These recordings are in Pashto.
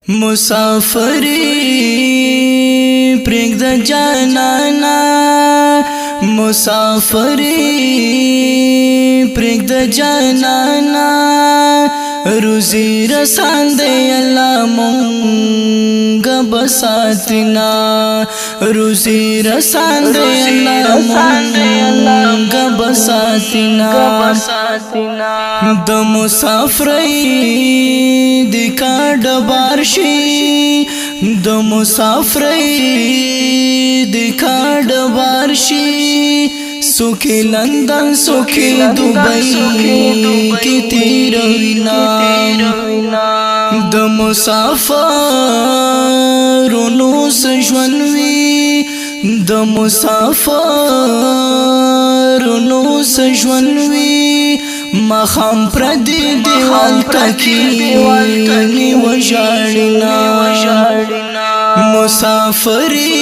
مسافری پرېږده جانانا مسافری پرېږده جانانا روزي رسان دی الله مونږ بساتنا روزي رسان دی الله مونږ بساتنا د مسافرۍ د کاډ بارشي د مسافرۍ د کاډ بارشي سوکي لندن سوکي دبي کی تیروینا د مسافرونو سجونوي د مسافرونو سجونوي مخام پردي دیوال تکي وجاړنا مسافري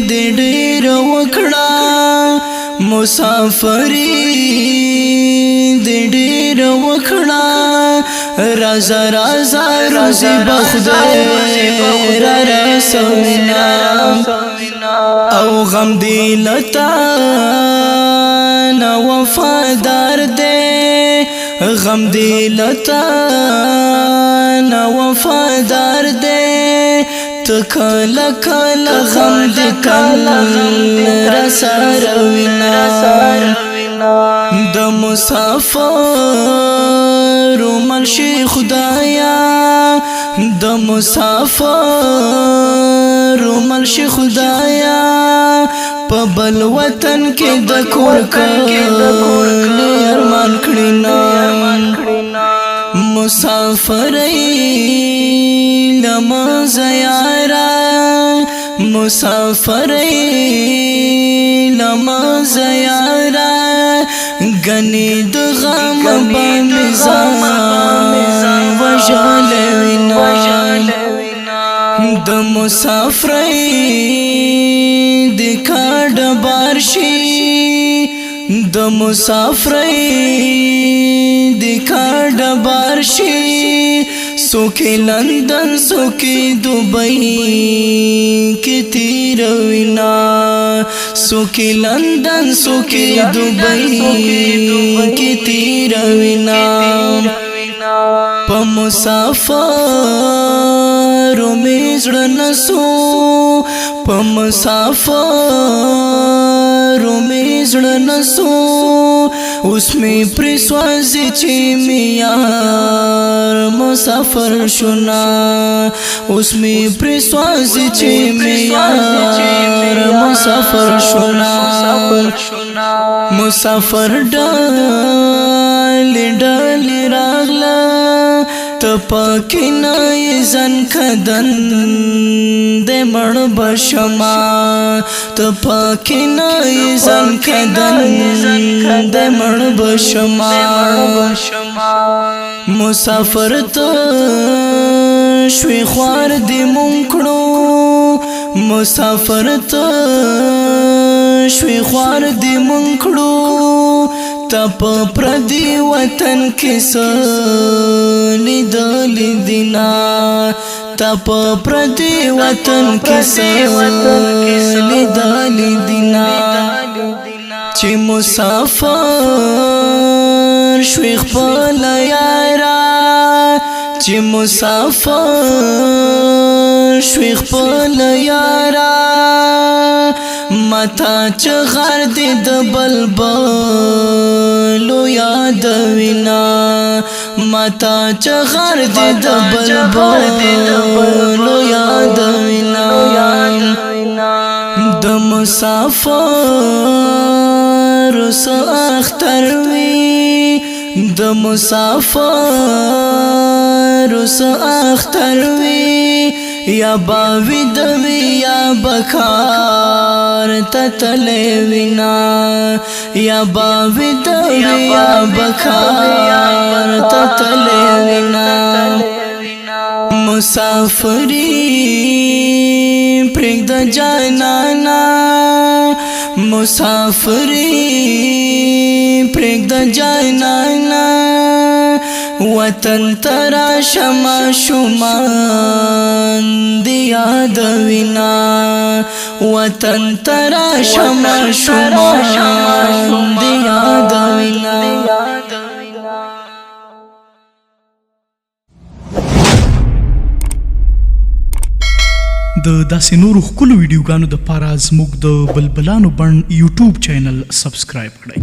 د ډېر وکړه مسافري د ډېر وکړه رازا رازا روزي بخدای را رسوینا او غم دی لتا نا وفادار دے غم دی لتا نا وفادار دے تکل کل غم دی کل رساروینا د مسافر مرشي خدایا د مسافر مرشي خدایا په بل وطن کې د کور کول ارمان کړینا مسافرۍ لما زیارا مسافرۍ لما زیارا غني د غم بمزان وجالوینا د مسافرۍ د کاډ بارشي د مسافرۍ د کاډ بارشي سوکي لندن سوکي دبي کی تیروینا سوکي لندن سوکي دبي کی تیروینا په مسافر میزړه نسو په مسافر میزړه نسو اوس می پرسوازي چې میار مسافر شونا اوس می پرسوازي چې میار مسافر شونا مسافر ډال ډال راغلا تپکنا یزن کدن د مړ بشما تپکنا یزن کدن د مړ بشما مسافر ته شوي خوار دی مونکړو مسافر ته شوي خوار دی مونکړو تپ پردي وطن کې سلی دل دینا تپ پردي وطن کې سلی دل دینا چې مسافر شوي خپل یارا چې مسافر شوي خپل یارا متا چغر دی د بلبلو یادوینا متا چغر دی د بلبلو یادوینا د مسافر سو اختر وی د مسافر سو اختر وی یا باوی دوی یا بکار تتلوینا یا باوی دوی یا بکار تتلوینا مسافری پرېږده جانانا مسافری پرېږده جانانا وطن ترا شما شمان دی یاد وینا وطن ترا شما شمان دی یاد وینا د داسې نورو ښکلو ویډیوګانو دپاره زموږ د بلبلانو بڼ یوټیوب چینل سبسکرایب کړئ.